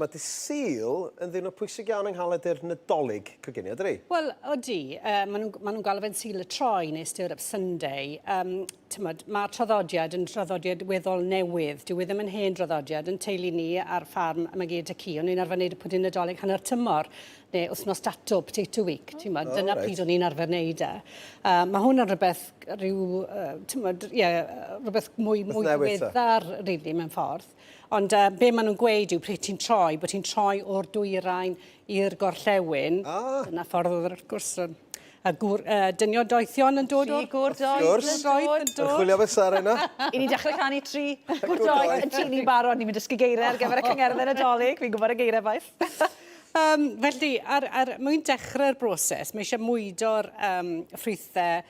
Mae Dydd Sul yn ddyn o pwysig iawn yng Nghaled Nadolig coginio, dydi? Wel, odi. Maen nhw'n galw fe'n Sul y Troi neu Stir Up Sunday. Mae'r traddodiad yn traddodiad weddol newydd. Dyw e ddim yn hen traddodiad yn teulu ni ar ffarm am y gyd y ci. O'n i'n arfer wneud y Pwdin Nadolig hanner tymor, neu wythnos datw, potato week. Dyna pryd o'n i'n arfer wneud e. Mae hwn yn rhywbeth rhywbeth mwy ddiweddar, rili, mewn ffordd. Ond be maen nhw'n gweud yw pryd ti'n troi, bod ti'n troi o'r dwyrain i'r gorllewin. Dyna ffordd wrth gwrs dynion doethion yn dod o'r gŵr doeth yn chwilio fesar yna. I ni dechrau canu 3 gŵr doeth yn tîn i'n barod. Ni'n mynd dysgu geiriau ar gyfer y cyngerddau Nadolig. Fi'n gwybod y geiriau baith. Felly, mwyn dechrau'r broses, mae eisiau mwydo'r ffrwythau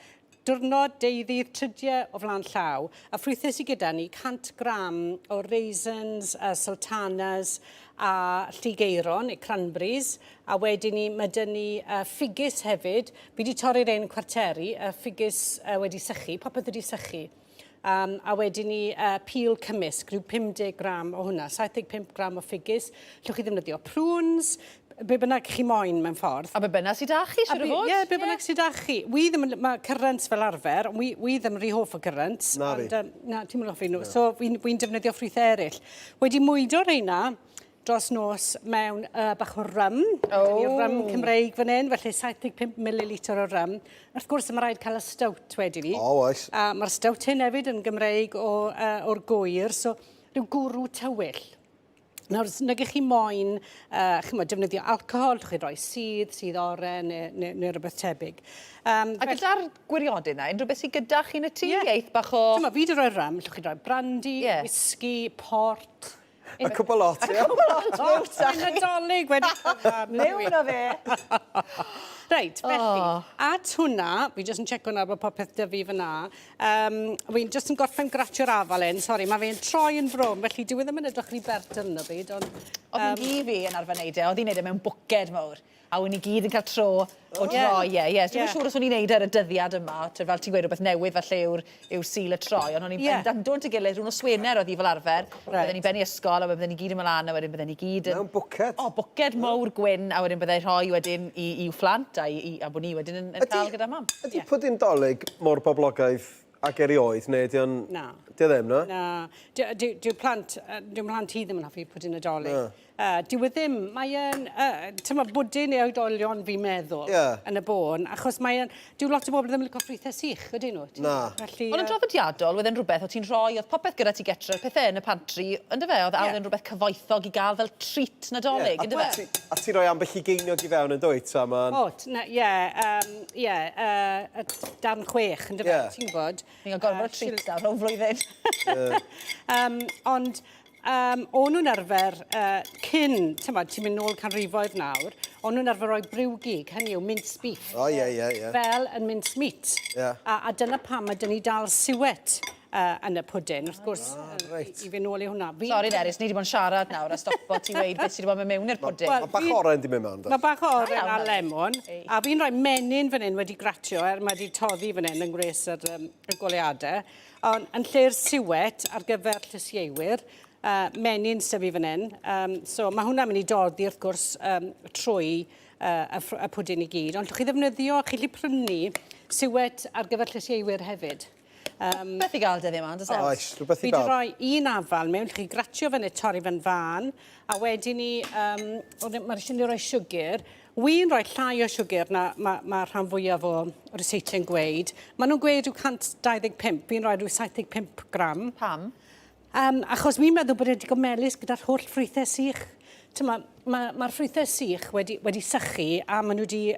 diwrnod, deuddydd, 30 o flaen llaw. A ffrwythau sydd gyda ni, 100 gram o raisins, sultanas a lligeiron, cranberries. A wedyn ni, mae dyn ni ffigys hefyd. Fi wedi torri'r ein cwarteri, ffigys wedi sychu, popeth wedi sychu. A wedyn ni peel cymysg, rhyw 50 gram o hwnna, 75 gram o ffigys. Llwch chi ddefnyddio prunes, be bynnag chi moyn mewn ffordd. A be bynnag sydd â chi, siwr o fod? Ie, be bynnag sydd â chi. Mae cyrrants fel arfer, wi ddim rhy hoff o cyrrants. Na fi. Na, ti'n mynd hoffi nhw. So, wi'n defnyddio ffrwythau eraill. Wedi mwydo reina dros nos mewn bach o rym. Rym Cymreig fan hyn, felly 75 ml o rym. Wrth gwrs, mae rhaid cael y stout wedi ni. Oes. Mae'r stout hyn hefyd yn Gymreig o'r gwyr, so rhyw gwrw tywyll. Nawr, nagych chi moyn defnyddio alcohol, llwch chi roi sydd oren neu rhywbeth tebyg. A gyda'r gwirionedd yna, unrhyw beth sydd gyda chi yn y tŷ? Eith bach o... Fi wedi rhoi rym, llwch chi roi brandy, whisky, port... A cwbl lot, ie? A cwbl lot, Mae'n Nadolig wedi... Mewn o fe. Reit, felly, at hwnna, fi jyst yn checo hwnna bod popeth dy fi fyna, fi'n jyst yn gorffen gratio'r afal un, sori, mae fe'n troi yn frwm, felly dyw e ddim yn edrych rhy bert yn y byd, ond... Oedd yn gi fi yn arfer neud e, oedd hi'n neud e mewn bwced mawr, a wy'n i gyd yn cael tro o droi, Dwi'n siŵr os o'n i'n neud ar y dyddiad yma, fel ti'n gweud rhywbeth newydd falle yw'r Sul y Troi, ond o'n i'n bendant y gilydd rhwng o swener oedd hi fel arfer, bydden ni'n benni ysgol, a bydden ni gyd yn mlaen, a wedyn bydden ni gyd yn... Mewn bwced? O, bwced mawr gwyn, a wedyn byddai rhoi wedyn i'w phlant, a bod ni wedyn yn cael gyda mam. Ydy Pwdin Nadolig mor boblogaidd ac erioed, neu ydy o'n... Na. Di o ddim, no? Na. Dyw plant hi ddim yn hoffi Pwdin Nadolig. Dyw e ddim, mae'n... Tyma, bwdin neu oedolion fi'n meddwl yn y bôn, achos mae'n... Dyw lot o bobl ddim yn licio ffrwythau sych, ydyn nhw? Na. Ond yn draddodiadol, wedd e'n rhywbeth o ti'n rhoi, oedd popeth gyda ti getre, pethau yn y pantry, ynddo fe, oedd awd yn rhywbeth cyfoethog i gael fel treat Nadolig, ynddo fe? A ti roi ambell i geiniog i fewn yn dwyt, a ma'n... darn 6, ynddo fe, ti'n gwybod? Ni'n gorfod y treat da, rhwng flwyddyn. Ond o'n nhw'n arfer cyn, ti'n mynd nôl canrifoedd nawr, o'n nhw'n arfer rhoi briwgig, hynny yw mince beef. Fel yn mince meat. A dyna pam mae dyn ni dal siwet yn y pwdin, wrth gwrs, i fi nôl i hwnna. Sori Nerys, ni wedi bod yn siarad nawr a stopo ti weid beth sydd wedi bod mewn i'r pwdin. Mae bach oren di mynd mewn, Mae bach oren a lemon, a fi'n rhoi menyn fan hyn wedi gratio, mae wedi toddi fan hyn yn gwres y goleadau, ond yn lle'r siwet ar gyfer llysiewyr, menyn sydd fi fan hyn. So mae hwnna'n mynd i doddi, wrth gwrs, trwy y pwdin i gyd. Ond llwch chi ddefnyddio, chi'n prynu siwet ar gyfer llysiewyr hefyd. Beth i gael dyddi yma, ond oes, rhywbeth i gael. Fi wedi rhoi un afal mewn, chi gratio fan y torri fan fan, a wedyn ni, mae'r eisiau ni roi siwgr. Wy'n rhoi llai o siwgr na mae rhan fwyaf o rysáitau'n gweud. Maen nhw'n gweud rhyw 125, fi'n rhoi rhyw 75 gram. Pam? Achos mi'n meddwl bod wedi gomelus gyda'r holl ffrwythau sych. Mae'r ffrwythau sych wedi sychu a maen nhw wedi...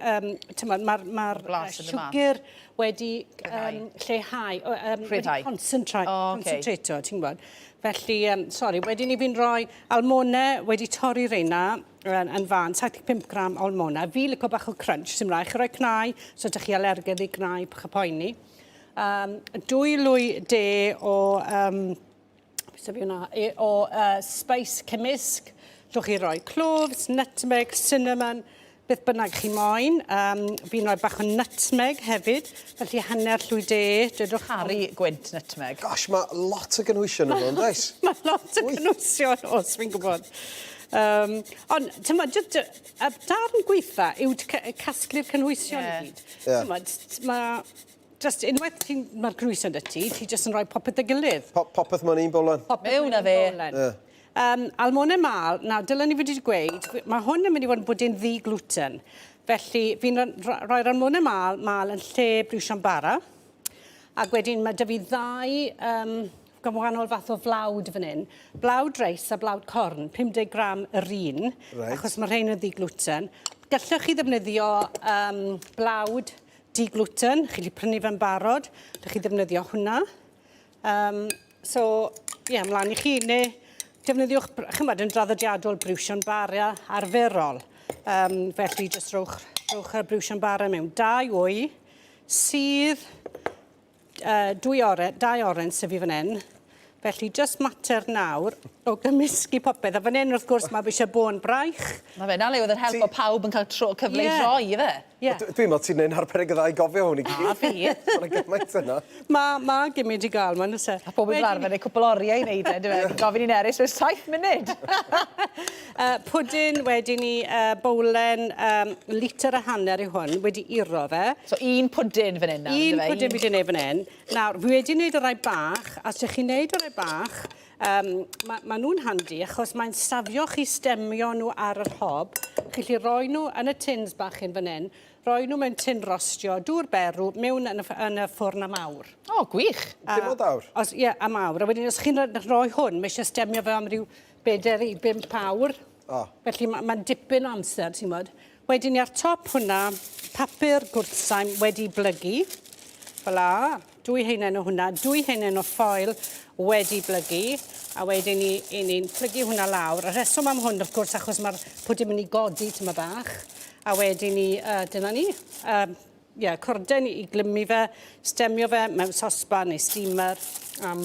Mae'r siwgr wedi lleihau, wedi concentrato, ti'n gwybod. Felly, sori, wedyn ni fi'n rhoi almonau wedi torri reina yn fan, 75 gram almona. Fi licio bach o crunch, sy'n rhaid chi roi cnau, so ydych chi alergydd i cnau pach y poeni. 2 lwy de o spice cymysg. Llwch chi roi cloves, nutmeg, cinnamon, beth bynnag chi moyn. Fi'n rhoi bach o nutmeg hefyd, felly hanner llwy de. Dydwch Harry gwynt nutmeg. Gosh, mae lot o gynwysion yn hwn, does? Mae lot o gynwysion, os fi'n gwybod. Ond, tyma, y darn gweitha yw casglu'r cynhwysion i gyd. Just unwaith mae'r grwysion dy ti jyst yn rhoi popeth y gilydd. Popeth mae'n un bolen. Mewn a fe. Almonau mal, nawr, dylen ni wedi gweud, mae hwn yn mynd i fod yn bwdin ddi-gluten. Felly, fi'n rhoi'r almonau mal yn lle brwsion bara. Ac wedyn mae dy fi ddau gwahanol fath o flawd fan hyn. Blawd reis a blawd corn, 50 gram yr un, achos mae rhain yn ddi-gluten. Gallwch chi ddefnyddio blawd di-gluten, chi'n prynu fe'n barod, ydych chi ddefnyddio hwnna. Mlaen i chi, neu defnyddiwch, chymod, yn draddodiadol brwsion bara arferol. Felly, jyst rhowch y brwsion bara mewn 2 wy, sydd 2 oren sef i fan hyn. Felly, just mater nawr o gymysgu popeth. A fan hyn, wrth gwrs, mae eisiau bo'n braich. Mae fe, na le oedd yn help o pawb yn cael cyfle i roi i fe. Dwi'n meddwl ti'n neud harperig y ddau gofio hwn i gyd. A fi. Mae'n gymaint yna. Mae gymryd i gael, mae'n ysau. A pob yn arfer neu cwpl oriau i wneud e, dwi'n gofyn i Nerys, mewn 7 munud. Pwdin wedyn ni bowlen litr a hanner i hwn, wedi iro fe. So un pwdin fan hyn nawr, Un pwdin wedi gwneud fan hyn. Nawr, fi wedi gwneud o rai bach, a os ydych chi'n gwneud o rai bach, mae nhw'n handi, achos mae'n safio chi stemio nhw ar yr hob. Chi'n rhoi nhw yn y tins bach yn fan hyn, rhoi nhw mewn tin rostio, dŵr berw, mewn yn y ffwrn am awr. O, gwych. Dim o dawr? Ie, am awr. A wedyn, os chi'n rhoi hwn, mae eisiau stemio fe am ryw 4 i 5 awr. Felly mae'n dipyn o amser, ti'n modd. Wedyn ni ar top hwnna, papur gwrthsaim wedi blygu. Fela, 2 heinen o hwnna, 2 heinen o ffoil wedi blygu. A wedyn ni'n plygu hwnna lawr. A reswm am hwn, wrth gwrs, achos mae'r pwdin mynd i godi tyma bach. A wedyn ni, dyna ni, corden i glymu fe, stemio fe mewn sosban neu steamer am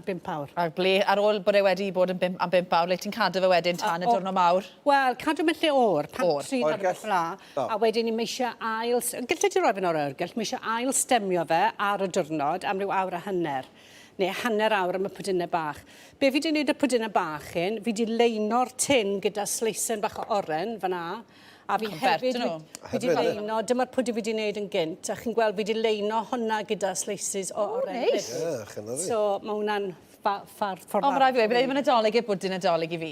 5 awr. A ble, ar ôl bod e wedi bod am 5 awr, le ti'n cadw fe wedyn tan y diwrnod mawr? Wel, cadw mewn lle o'r, pantry ar y Oergell. fla. A wedyn ni, mae eisiau ail... Gallai ti roi fe'n o'r oergell, mae eisiau ail stemio fe ar y diwrnod am ryw awr a hanner. Neu hanner awr am y pwdinau bach. Be fi wedi gwneud y pwdinau bach hyn, fi wedi leino'r tin gyda sleisen bach o oren fan'na. A fi hefyd wedi leino, dyma'r pwdi fi wedi gwneud yn gynt, a chi'n gweld fi wedi leino hwnna gyda slices o oren. Neis. So mae hwnna'n ffordd O, mae rai fi, bydd e'n Nadolig e Pwdin Nadolig i fi.